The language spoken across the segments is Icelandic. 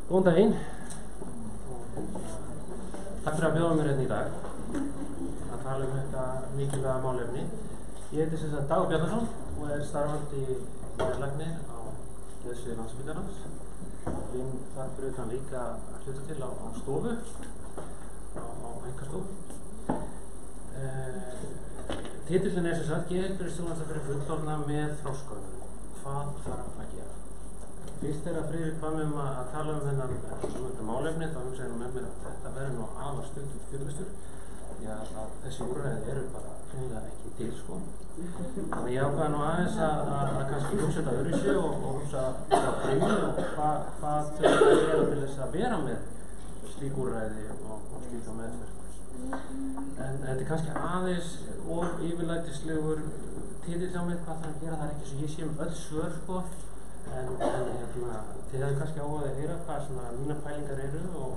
Góðan daginn. Takk fyrir að bjóða mér hérna í dag að tala þetta mikilvæga málefni. Ég heiti sem sagt Dagur Bjarnason og starfandi læknir á geðsviði Landspítalans. Vinn þar fyrir utan líka að hluta til á stofu, á einkastofu. Titillinn sem sagt geðheilbrigðisþjónusta fyrir fullorðna með þroskahömlun. Hvað þarf að gera? Fyrst þegar Friðrik bað mig að tala þennan málefni, þá hugsaði með mér að þetta verður nú afar stuttur fyrirlestur, því að þessi úrræði eru bara hreinlega ekki til, sko. Þannig ég ákvaði nú aðeins að kannski hugsa þetta öðruvísi og hugsa frumið og hvað þau að gera til þess að vera með slík úrræði og slíka meðferð. En þetta er kannski aðeins of yfirlætislegur titill á mig, hvað það að gera, það er ekki svo ég sé öll svör, sko. En þið hefðu kannski áhuga að heyra hvað svona mínar pælingar eru og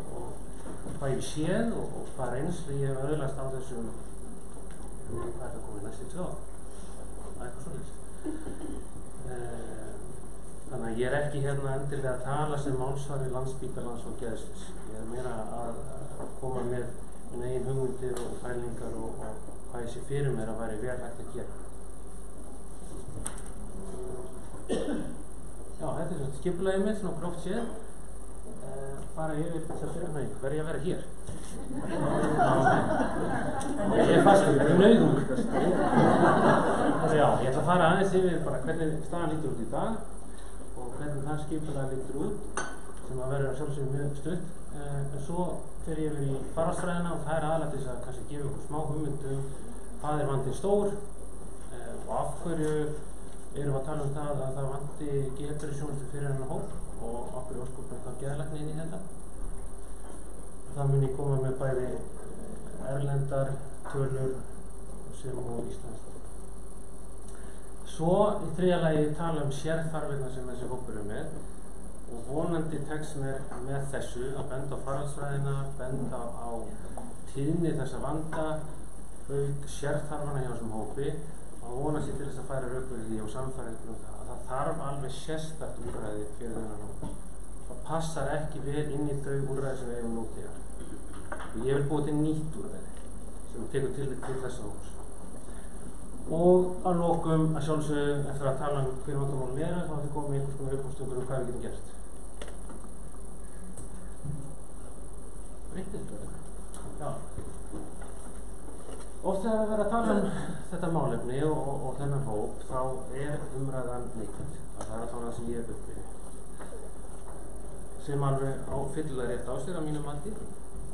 hvað ég séð og hvað reynslu ég hef öðlast á þessum hvað er það komið næstu 2 ár? Eitthvað svoleiðis. Þannig að ég er ekki hérna endilega að tala sem málsvari Landspítalans og geðsviðs. Ég er meira að koma með mín eigin hugmyndir og pælingar og hvað ég sé fyrir mér að væri vel hægt að gera. Já, þetta er svona skipulagið mitt, svona gróft séð. Fara yfir þess að fyrir, verð ég að vera hér? Ég er fastur, ég er nauðungur. Já, ég ætla að fara aðeins yfir bara hvernig staðan lítur út í dag og hvernig það skipulag lítur út, sem að verður að sjálfsögðu mjög stutt. En svo fer ég yfir í faraldsfræðina og það er aðalega til þess að kannski gefa ykkur smá hugmyndum hvað er vandinn stór og af hverju erum að tala það að það vanti geðheilbrigðisþjónustu fyrir hennar hóp og okkur er óskaplega hvað geðlækni inn í þetta. Það mun ég koma með bæði erlendar tölur sem og íslenskt. Svo í þriðja lagi tala sérþarfirnar sem þessi hópur er með og vonandi tekst mér með þessu að benda á faraldsfræðina, benda á tíðni þessa vanda, auk sérþarfana hjá þessum hópi og vonast ég til þess að færa rök fyrir því og samfæringur það að það þarf alveg sérstakt úrræði fyrir þennan hóp. Það passar ekki vel inn í þau úrræði sem við eigum nú þegar. Og ég vil búa til nýtt úrræði sem tekur til þessa hóps. Og að lokum að sjálfsögðu eftir að tala hver vandamálin er þá ætti komið einhvers konar uppástungur hvað við getum gert. Breytið þetta? Já. Oft þegar við verðum að tala þetta málefni og þennan hóp þá er umræðan neikvæð. Það er alltaf það sem ég hef uppi. Sem alveg á fyllilega rétt á sér að mínu mati.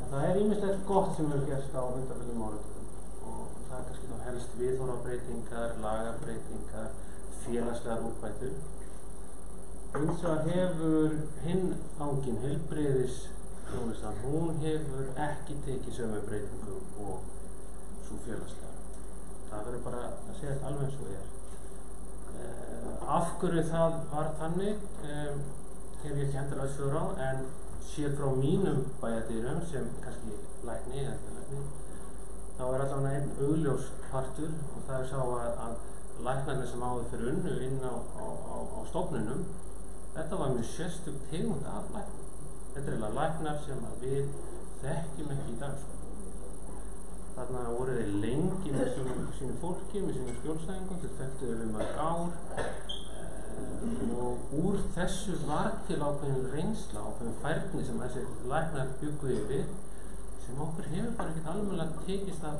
En það er ýmislegt gott sem hefur gerst á undanförnum málefnum og það er kannski þá helst viðhorfabreytingar, lagabreytingar, félagslegar úrbætur. Eins og hefur hinn angin heilbrigðisþjónustan, hún hefur ekki tekið sömu breytingum og svo félagslega. Það verður bara að segja þetta alveg eins og er. Af hverju það var þannig hef ég ekki hendur aðsvör á, en séð frá mínum bæjardýrum sem kannski lækni eða ekki lækni, þá er allavega einn augljós partur og það er sá að læknarnir sem áður fyrir unnu inn á stofnunum, þetta var mjög sérstök tegund af læknum. Þetta er eiginlega læknar sem við þekkjum ekki í dag. Þarna voru þeir lengi með sínu fólki, með sínu skjólstæðingum, þeir þekktu þau mörg ár og úr þessu var til ákveðin reynsla, ákveðin færni sem þessi læknar bjuggu yfir sem okkur hefur bara ekkert almennilega tekist að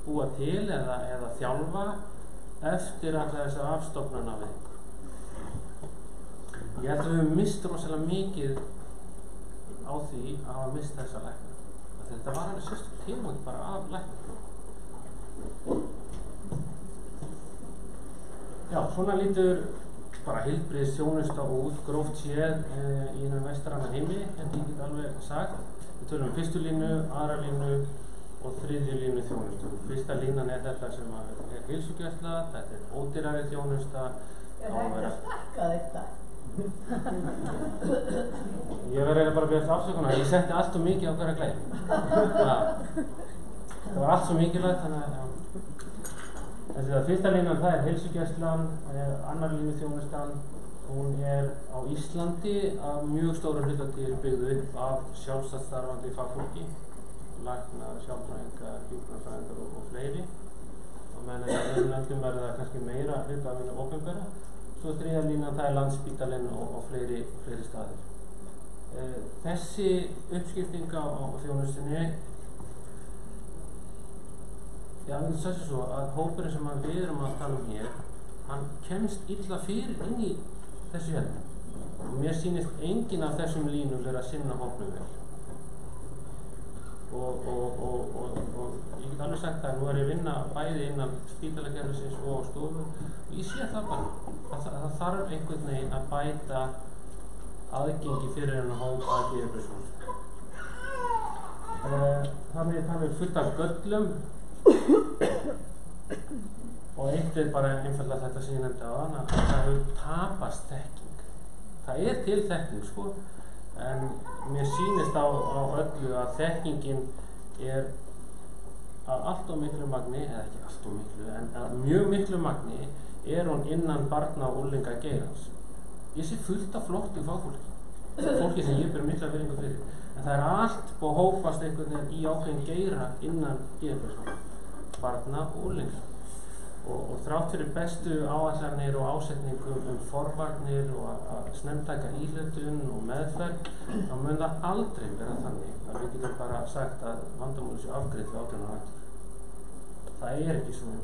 búa til eða þjálfa eftir alltaf þessa afstofnana við ykkur. Ég held að við höfum mist rosalega mikið á því að hafa mist þessa læknar. Þetta var alveg sérstök tegund bara af læknum. Já, svona lítur bara heilbrigðisþjónusta út gróft séð í hinum vestræna heimi, en ég get alveg sagt. Við tölum fyrstu línu, aðra línu og þriðju línu þjónustu. Fyrsta línan er þetta sem er heilsugæsla, þetta er ódýrari þjónusta. Er hægt að stakka þetta? Ég verði bara að beðast afsökunar, ég setti allt og mikið á hverja gleði. Það var allt svo mikilvægt, þannig að fyrsta línan það er heilsugæslan, annar línu þjónustan, hún er á Íslandi að mjög stóru hluta til byggðu upp af sjálfstætt starfandi fagfólki, læknar, sjálfræðingar, hjúkrunarfræðingar og fleiri. Og meðan í öðrum löndum verður það kannski meira hluta af hinu opinbera. Svo þriðja línan það Landspítalinn og fleiri staðir. Þessi uppskipting á þjónustunni, já, við getum sagt svo að hópurinn sem við erum að tala hér, hann kemst illa fyrir inn í þessu hérna. Og mér sýnist enginn af þessum línum vera að sinna hópnum vel. Og ég get alveg sagt að nú er ég að vinna bæði innan spítalakerfisins og á stofu og ég sé það bara að það þarf einhvern veginn að bæta aðgengi fyrir hennar hóp að geðheilbrigðisþjónustu. Það er fullt af göllum og eitt er bara einfaldlega þetta sem ég nefndi áðan að það hefur tapast þekking. Það er til þekking sko, en mér sýnist á öllu að þekkingin er að allt of miklu magni, eða ekki allt of miklu, en að mjög miklu magni er hún innan barna- og unglinga geirans. Ég sé fullt af flottu fagfólki sem ég ber mikla virðingu fyrir, en það er allt búið hópast einhvern veginn í ákveðin geira innan geðheilbrigðismála, barna og unglinga. Og þrátt fyrir bestu áætlanir og ásetningum forvarnir og að snemmtaka íhlutun og meðferð, þá mun það aldrei vera þannig að við getum bara sagt að vandamálið sé afgreitt við 18 ára aldur. Það er ekki svona.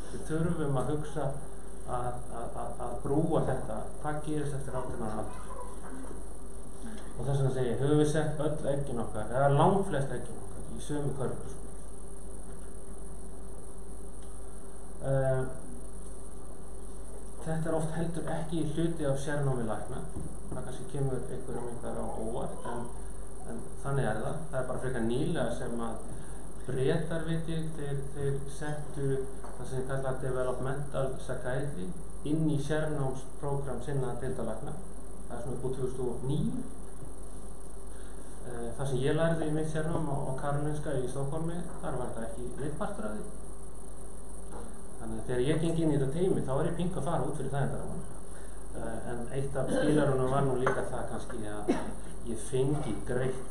Við þurfum að hugsa að brúa þetta, hvað gerist eftir 18 ára aldur. Og þess vegna segi ég, höfum við sett öll eggin okkar, eða langflest eggin okkar, í sömu körfu. Þetta er oft heldur ekki hluti af sérnámi lækna. Það kannski kemur einhverjum á óvart, en þannig er það. Það er bara frekar nýlega sem að Bretar þeir settu það sem ég kalla developmental psychiatry inn í sérnámsprógram sinna deildarlækna. Það er svona upp á 2009. Það sem ég lærði í mitt sérnám á Karolinska í Stokkólmi, þar var þetta ekki leikpartur af því. Þannig að þegar ég geng inn í þetta teymi þá er ég pink að fara út fyrir það endaráman. En eitt af skilarunum var nú líka það kannski að ég fengi greitt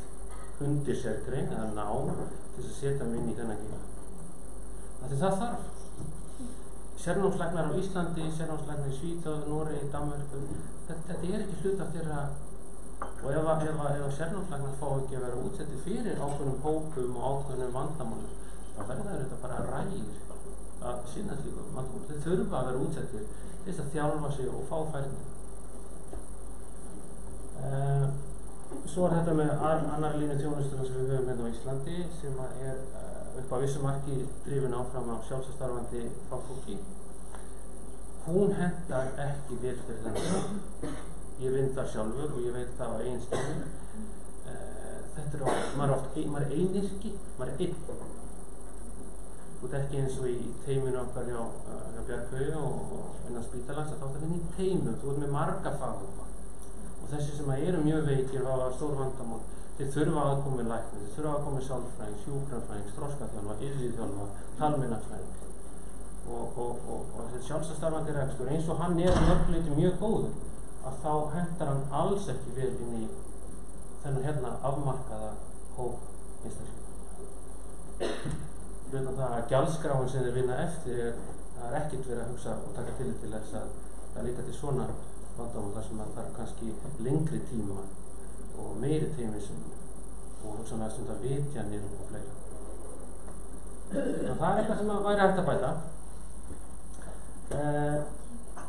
undirsérgrein eða nám til að setja mig inn í þennan geira. Því það þarf. Sérnámslæknar á Íslandi, sérnámslæknar í Svíþjóð, Noregi, Danmörku, þetta er ekki hluta þeirra. Og ef sérnámslæknar fá ekki að vera útsettið fyrir ákveðnum hópum og ákveðnum vandamálum, þá verða þetta bara rægir að sinna slíkum vandamálum. Þeir þurfa að vera útsettir til þess að þjálfa sig og fá færni. Svo er þetta með annar línu þjónustuna sem við höfum hérna á Íslandi sem er upp á vissu marki drifin áfram af sjálfstarfandi fagfólki. Hún hentar ekki vel fyrir þennan. Ég vinn þar sjálfur og ég veit það á eigin stöðu. Þetta er maður er einyrki, maður er einn. Þú ert ekki eins og í teiminu okkar hjá Bjarghauði og innan spítalans að þá þetta vinna í teimum, þú ert með marga faghópa. Og þessi sem eru mjög veikir og hafa stór vandamál, þeir þurfa aðkomu læknir, þeir þurfa aðkomu sálfræðings, hjúkrunarfræðings, þroskaþjálfa, iðjuþjálfa, talmeinafræðings. Og þessi sjálfstarfandi rekstur, eins og hann er mörg leyti mjög góður, að þá hentar hann alls ekki vel inn í þennan hérna afmarkaða hóp einstaklinga. Utan það að gjaldskráin sem þeir vinna eftir það er ekkert verið að hugsa og taka tillit til þess að það líka til svona vandamál þar sem að það er kannski lengri tíma og meiri tímisum og hugsanlega stundar vitjanir og fleira. Það er eitthvað sem að væri hægt að bæta.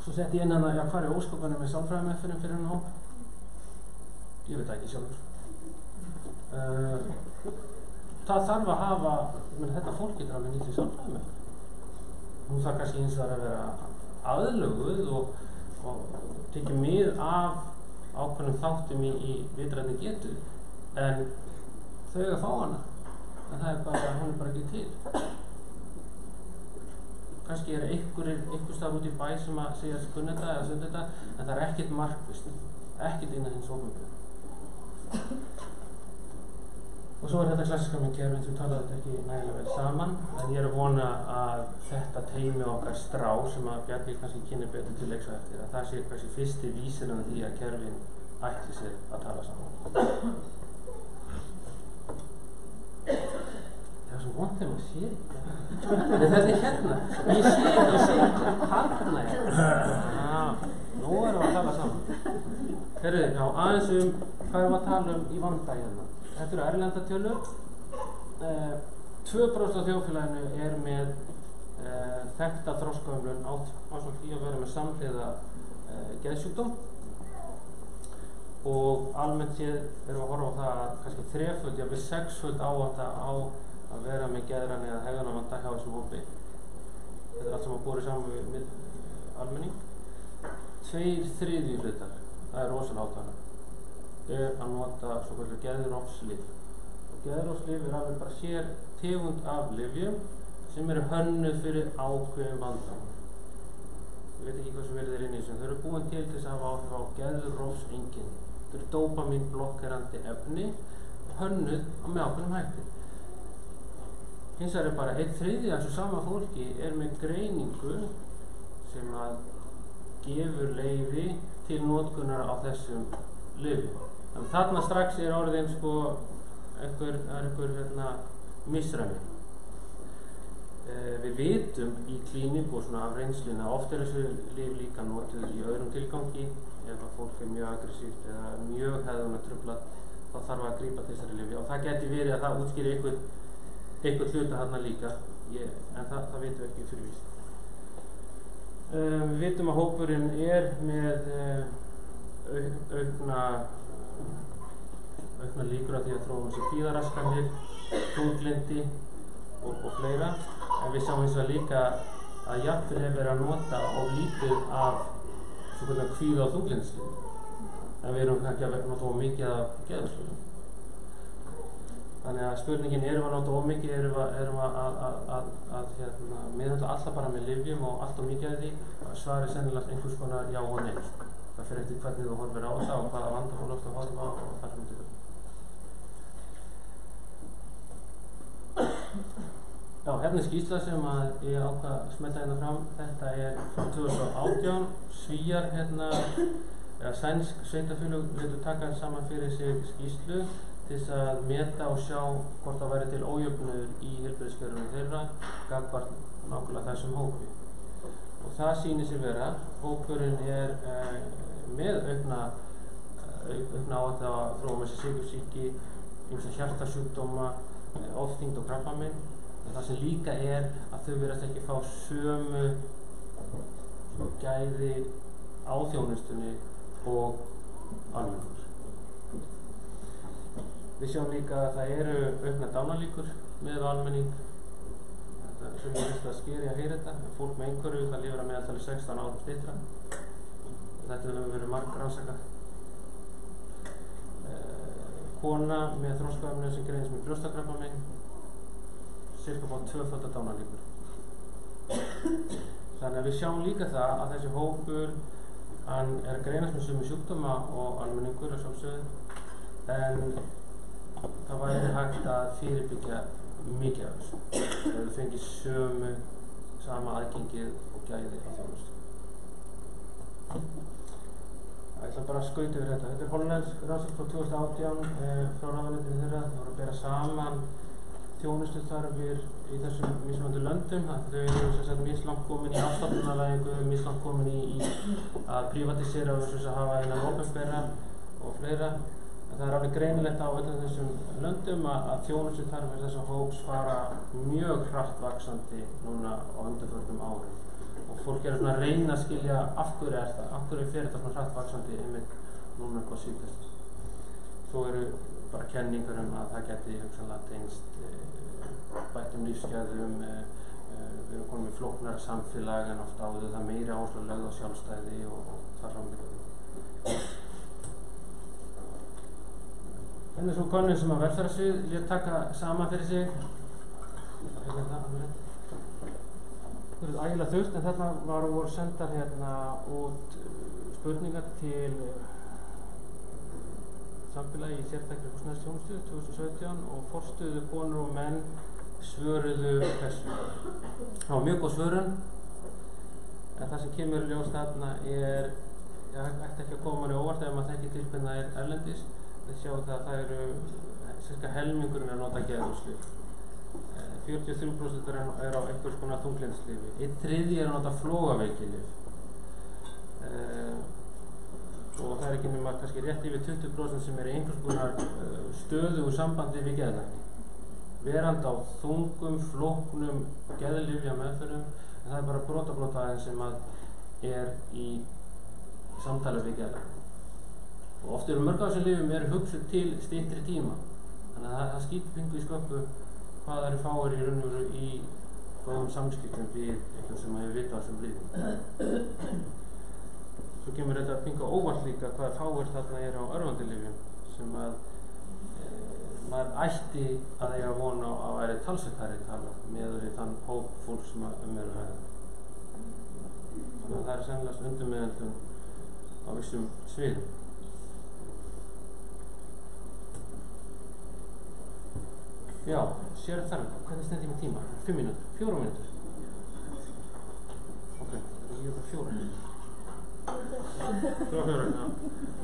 Svo setti ég inn hana, já, hvað er óskopanum með sálfræðimeðferðin fyrir hennar hóp? Ég veit það ekki sjálfur. Það þarf að hafa, þetta fólk getur alveg nýtt í sálfræðimeðferð. Hún þarf kannski hins vegar að vera aðlöguð og tekið mið af ákveðnum þáttum í vitrænni getu, en þau að fá hana, en það er bara, hún er bara ekki til. Kannski er einhver stað út í bæ sem að segja kunna þetta eða sunda þetta, en það er ekkert markvisst, ekkert innan hins opinbera. Og svo þetta klassiska með kerfin sem talaði þetta ekki nægilega vel saman. En ég að vona að þetta teymi okkar strá sem að Bjarni kannski kynni betur til leiks á eftir, að það sé kannski fyrsti vísirinn því að kerfin ætli sér að tala saman. Það er svo vont þegar maður sér ekki. Þetta er hérna. Ég sé ekki. Þarna er. Nú erum við að tala saman. Herru, já, aðeins hvað erum við að tala í vanda hérna? Þetta eru erlendratölur. 2% af þjóðfélaginu er með þekkta þroskahömlun ásamt því að vera með samhliða geðsjúkdóm. Og almennt séð erum við að horfa á það að kannski 3-föld, jafnvel 6-föld áhætta á að vera með geðræn eða hegðunarvanda hjá þessum hópi. Þetta er allt sem að borið saman við almenning. 2/3 hlutar, það er rosalega átala, er að nota svokallað geðrofslyf. Geðrofslyf er alveg bara sér tegund af lyfjum sem eru hönnuð fyrir ákveðin vandamál. Ég veit ekki hversu vel þeir inn í þessu, þau eru búin til þess að hafa áhrif á geðrofseinkenni. Þetta eru dópamínblokkerandi efni hönnuð með ákveðnum hætti. Hins vegar er bara 1/3 af þessu sama fólki er með greiningu sem að gefur leyfi til notkunar á þessum lyfjum. Þannig þarna strax er orðin einhver misræmi. Við vitum í klíník og svona af reynsluna að oft er þessu lyf líka notuð í öðrum tilgangi. Ef að fólk er mjög aggressíft eða mjög hegðunartruflað, þá þarf að grípa til þessari lyfja. Og það geti verið að það útskýri einhver hluta þarna líka, en það vitum við ekki fyrir víst. Við vitum að hópurinn er með aukna líkur að því að þróa sér kvíðaraskanir, þunglyndi og fleira. En við sjáum eins og líka að jafnvel er verið að nota of lítið af svokallað kvíða- og þunglyndislyfjum. En við erum ekki að nota of mikið af geðrofslyfjum. Þannig að spurningin, erum við að nota of mikið, erum við að meðhöndla alla bara með lyfjum og allt of mikið af því? Svarið sennilega einhvers konar já og nei. Það fer eftir hvernig þú horfir á það og hvaða vandamál þú horfir á og það sem þetta. Já, hérna er skýrsla sem að ég ákvað að smella hérna fram. Þetta er frá 2018. Svíar eða sænsk sveitarfélög vildu taka saman fyrir sig skýrslu til þess að meta og sjá hvort það væri til ójöfnuður í heilbrigðiskerfinu þeirra gagnvart nákvæmlega þessum hópi. Og það sýnir sig vera, hópurinn er með aukna áhættu á að þróa með sér sykursýki, ýmsa hjartasjúkdóma, ofþyngd og krabbamein. En það sem líka er að þau virðast ekki fá sömu gæði á þjónustunni og almenningur. Við sjáum líka að það eru aukna dánarlíkur með almenning. Sem ég veist að skeri að heyra þetta. Fólk með einhverfu, það lifir að meðaltali 16 árum styttra. Þetta hefur verið margrannsakað. Kona með þroskahömlun sem greinist með brjóstakrabbamein, cirka bá 2-föld dánarlíkur. Þannig að við sjáum líka það að þessi hópur, hann er að greinast með sömu sjúkdóma og almenningur að sjálfsögðu, en það væri hægt að fyrirbyggja mikið af þessu. Ef þú fengir sama aðgengið og gæði á þjónustu. Ég ætla bara að skauta yfir þetta. Þetta er hollensk rannsókn frá 2018 frá ráðuneytinu þeirra. Það voru að bera saman þjónustuþarfir í þessum mismunandi löndum. Þau eru sem sagt mislangt komin í afstofnunarvæðingu, mislangt komin í að privatisera versus að hafa innan opinbera og fleira. Það er alveg greinilegt á öllum þessum löndum að þjónustuþarfir þessa hóps fara mjög hratt vaxandi núna á undanförnum árum. Og fólk er svona að reyna að skilja af hverju er það, af hverju fer þetta svona hratt vaxandi einmitt núna eitthvað síðast. Svo eru bara kenningar að það geti hugsanlega tengst bættum lífsgæðum, við erum komin með flóknara samfélag en oft áður það meiri áherslu lögð á sjálfstæði og þar fram með það. Þetta er svo könnun sem að velferðarsvið lét taka saman fyrir sig. Það er ægilega þurft, en þarna voru sendar út spurningar til samfélagi í sértækri húsnæðisþjónustu 2017 og forstöðu konur og menn svöruðu þessu. Það var mjög góð svörun, en það sem kemur í ljós þarna er, ég ætti ekki að koma manni óvart ef maður þekkir til hvernig það erlendis. Þið sjáum það að það eru cirka helmingurinn að nota geðhúslyf. 43% er á einhvers konar þunglyndislyfi. 1/3 er að nota flogaveikilyf. Og það er ekki nema kannski rétt yfir 20% sem er í einhvers konar stöðugu sambandi við geðlækni. Verandi á þungum, flóknum geðlyfja meðferðum, en það er bara brot aðeins sem að er í samtali við geðlækni. Og oft eru mörg af þessum lyfjum eru hugsuð til styttri tíma, þannig að það skýtur pingu í sköppu hvað það eru fáir í raun og veru í góðum samskiptum við eitthvað sem hefur vitað á þessum lyfjum. Svo kemur þetta pingu óvart líka hvað fáir þarna er á örvandi lyfjum sem að maður ætti að eiga von á að væri talsvert tala með við þann hóp fólk sem er að ræða. Þannig að það er sennilega undirmeðöldum á vissum sviðum. Já, sér þarf, hvernig stend ég með tíma? 5 mínútur, 4 mínútur. Ok, ég er bara 4 mínútur. 4, já.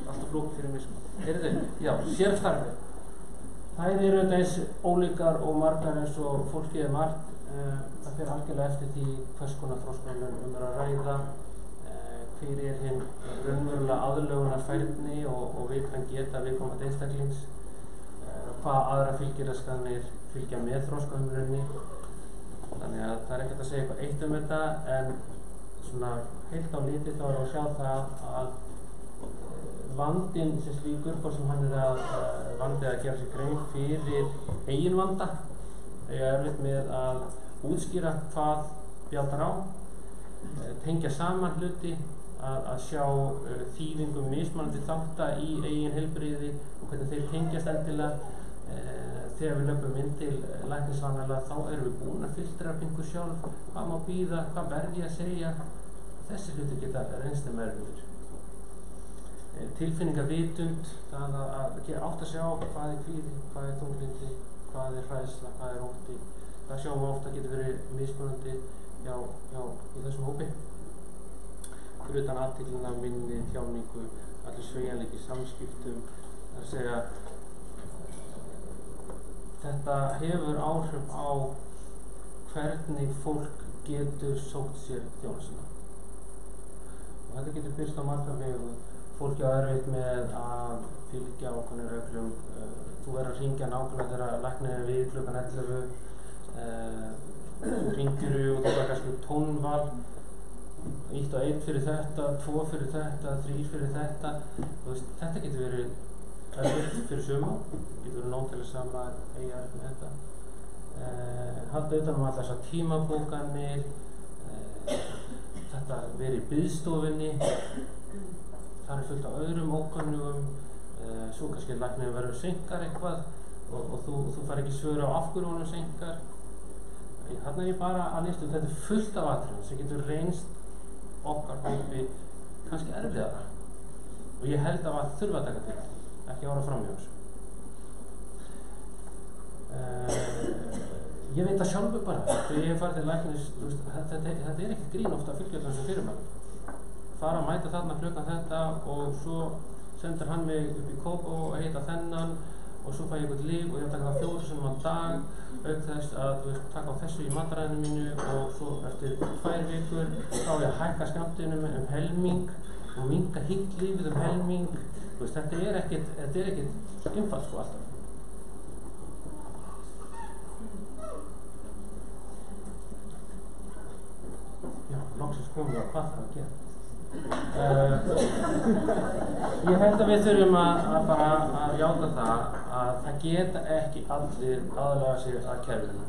Alltaf flókn fyrir mig sko. Heyrðu, já, sér þarf. Þær eru auðvitað eins ólíkar og margar eins og fólkið er margt. Það fer algjörlega eftir því hvers konar þroskahömlun er að ræða, hver er hinn raunverulega aðlögunarfærni og viðkvæm geta viðkomandi einstaklings, hvað aðra fylgiraskanir fylgja með þroskahömlunni. Þannig að það er ekkert að segja eitthvað eitt þetta, en svona heilt á litið þá er að sjá það að vandinn sem slíkur, hvort sem hann er að vandið að gera sér grein fyrir eigin vanda, eiga erfitt með að útskýra hvað bjátar á, tengja saman hluti, að sjá þýðingum mismunandi þátta í eigin heilbrigði og hvernig þeir tengjast endilega. Þegar við löpum inn til læknisvanalega þá erum við búin að filtra pingu sjálf, hvað má bíða, hvað verð ég að segja. Þessi hluti geta reynst erfiðir. Tilfinningarvitund, það að átt að sjá hvað er kvíði, hvað er þunglyndi, hvað er hræðsla, hvað er ótti. Það sjáum við ofta getur verið mismunandi í þessum hópi. Fyrir utan athyglinna, minni, tjáningu, allir sveigjanleiki samskiptum. Það er að segja, þetta hefur áhrif á hvernig fólk getur sótt sér þjónustuna. Og þetta getur birst á marga vegu. Fólk á erfitt með að fylgja ákveðnum reglum. Þú verður að hringja nákvæmlega þegar læknir er við klukkan 11. Þú hringir og þú var kannski tónval. 1 og 1 fyrir þetta, 2 fyrir þetta, 3 fyrir þetta. Þetta getur verið erfitt fyrir suma. Getur verið nóg til þess að maður eiga með þetta. Halda utan allar þessar tímabókanir. Þetta verið í biðstofunni. Það er fullt af öðrum ókunnugum, svo kannski læknir verður seinkar eitthvað og þú fær ekki svör á af hverju honum seinkar. Þarna er ég bara að lista þetta er fullt af atriðum sem getur reynst okkar hópi kannski erfiðara. Og ég held að það þurfa að taka til, ekki ára fram hjá þessu. Ég veit það sjálfur bara, þegar ég hef farið til læknis, þetta er ekkert grín ofta að fylgja þessu fyrirmælum. Fara að mæta þarna klukkan þetta og svo sendur hann mig upp í Kópó og heita þennan og svo fæ ég eitthvað lyf og ég taka það 4 sinnum á dag auk þess að taka á þessu í mataræðinu mínu og svo eftir 2 vikur þá ég að hækka skammtinu helming og minnka hitt lífið helming. Þetta er ekkert einfalt sko alltaf. Já, loksins komum við á hvað það að gera. Ég held að við þurfum að bara að játa það að það geta ekki allir aðlaga sig að kerfinu.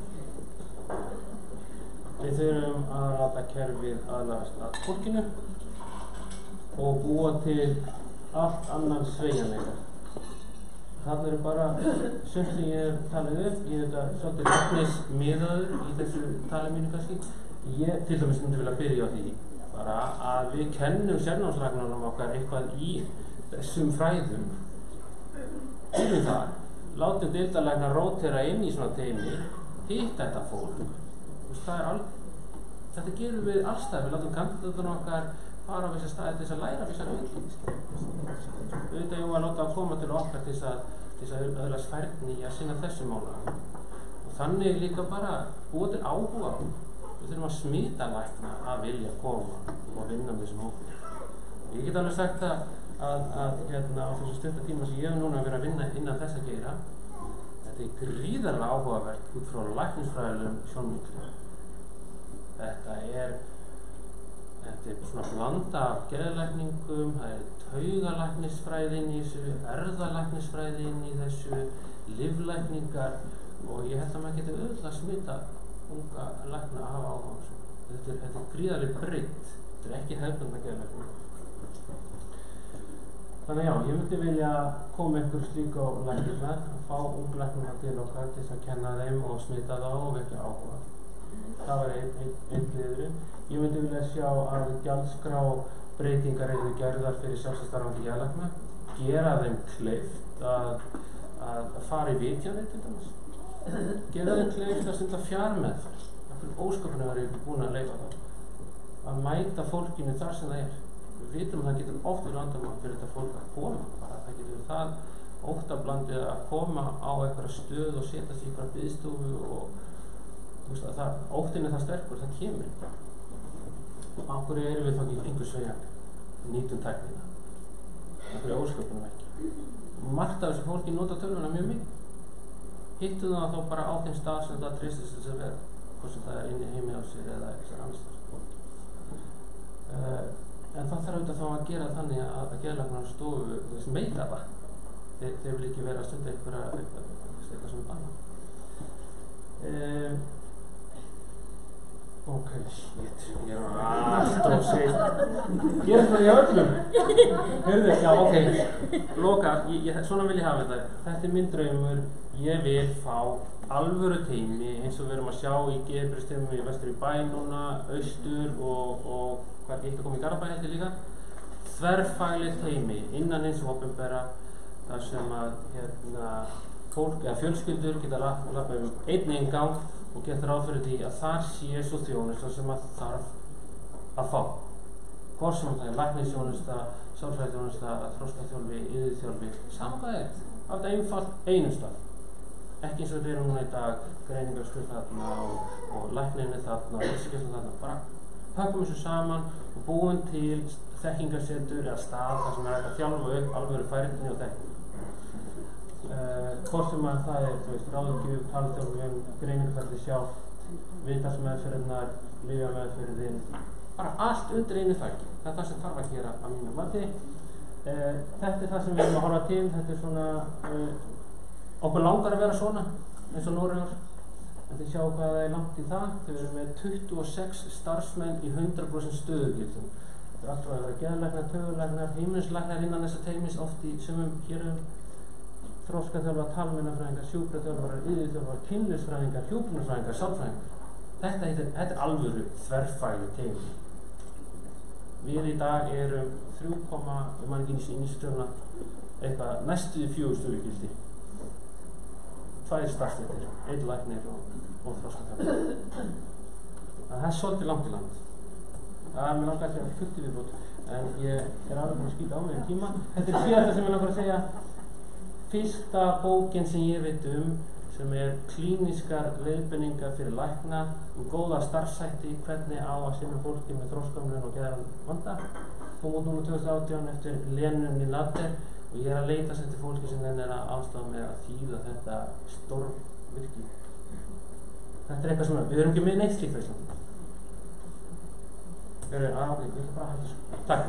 Við þurfum að láta kerfið aðlagast að fólkinu og búa til allt annan sveigjanleika. Það eru bara sumt sem ég hef talið upp. Ég hef þetta svolítið læknismiðaður í þessu tali mínu kannski. Ég til dæmis myndi vilja byrja á því bara að við kennum sérnámslæknunum okkar eitthvað í þessum fræðum byrjum þar, látum deildarlækna rótera inn í svona teymi, hitta þetta fólk. Þetta gerum við allstað, við látum kandidatunum okkar fara á vissa staði til þess að læra vissa hluti. Auðvitað að láta að koma til okkar til þess að öðlast færni í að sinna þessu mála. Og þannig líka bara búa til áhuga. Við þurfum að smita lækna að vilja koma og vinna með þessum hópi. Ég get alveg sagt að á þessu stutta tíma sem ég hef núna verið að vinna innan þessa geira, þetta er gríðarlega áhugavert út frá læknisfræðilegum sjónvinkli. Þetta er svona blanda af geðlækningum, það er taugalæknisfræði inn í þessu, erfðalæknisfræði inn í þessu, lyflækningar og ég held að maður geti auðvitað að smita unga lækna að hafa áhuga á þessu. Þetta er gríðarlega breitt, þetta er ekki hefðbundna geðlækning. Þannig já, ég myndi vilja koma ykkur slík á læknirnar, fá unglæknina til okkar til að kenna þeim og smita þá og vekja áhuga. Það var einn liðurinn. Ég myndi vilja sjá að gjaldskrá breytingar eru gerðar fyrir sjálfstætt geðlækna, gera þeim kleift að fara í vitjanir til dæmis. Gera þeim kleift að stunda fjarmeðferð. Ósköpunum var ekki búin að leyfa það. Að mæta fólkinu þar sem það er. Við vitum að það getur oft verið vandamál fyrir þetta fólk að koma. Það getur það óttablandið að koma á einhverja stöð og setja sig í einhverja biðstofu og óttinn er það sterkur, það kemur. Af hverju erum við þá ekki kringu sveigjanleg? Nýtum tæknina. Af hverju ósköpunum ekki? Margt af þessu fólki nota tölvuna mjög mikið. Hittum það þá bara á þeim stað sem það treystir sig að vera, hvort sem það er inni heimi á sér eða eitthvað annars staðar. En það þarf auðvitað þá að gera þannig að geðlæknar stofu meita það. Þeir vil ekki vera að stunda eitthvað sem er bannað. Ok, shit, ég er alltaf seint. Ég er það í öllum. Heyrðu, já, ok. Loka, svona vil ég hafa þetta. Þetta er minn draumur. Ég vil fá alvöru teymi eins og við erum að sjá í geðheilbrigðisteymi í vestur í bæ núna, austur og hvað ég ekki að koma í Garðabæ heldur líka. Þverfagleg teymi innan hins opinbera þar sem að fólk eða fjölskyldur geta lappað einn inngang og geta ráð fyrir því að þar sé svo þjónusta sem að þarf að fá. Hvort sem það er læknisþjónusta, sálfræðiþjónusta, þroskaþjálfi, iðjuþjálfi, sama hvað er. Allt einfalt einum stað. Ekki eins og við erum núna í dag, greiningarskurð þarna og lækninni þarna og heilsugæslan þarna. Bara pakkum þessu saman og búum til þekkingarsetur eða stað þar sem er hægt að þjálfa upp alvöru færni og þekking. Hvort sem að það er ráðgjöf, talþjálfun, greiningarferli sjálft, viðtalsmeðferðirnar, lyfjameðferðin, bara allt undir einu þætti. Það er það sem þarf að gera að mínu mati. Þetta er það sem við erum að horfa til. Þetta er svona, okkur langar að vera svona eins og Noregur. En þið sjáu hvað það er langt í það. Þau eru með 26 starfsmenn í 100% stöðugildum. Þetta er alltaf að vera geðlæknar, taugalæknar, heimilislæknar innan þessa teymis, oft í sumum hérum. Þroskaþjálfar, talmeinafræðingar, sjúkraþjálfarar, iðjuþjálfarar, kynlífsfræðingar, hjúkrunarfræðingar, sálfræðingar. Þetta er alvöru þverfagleg teymi. Við í dag erum 3,1 eitthvað næstu 4 stöðugildi. 2 starfstéttir, 1 læknir og þroskaþjálfari. Það er svolítið langt í land. Það er mér langar að segja fullt í viðbót, en ég er alveg búin að skýta á mig um tíma. Þetta er síðasta sem ég langar að segja. Fyrsta bókin sem ég veit sem er klínískar leiðbeiningar fyrir lækna góða starfshætti, hvernig á að sinna fólki með þroskahömlun og geðrænan vanda. Kom út núna 2018 eftir Lenu Nilander og ég er að leita eftir fólki sem þenn er að ástafa með að þýða þetta stórvirki. Þetta er eitthvað sem við erum ekki með neitt slíkt á Íslandi. Takk.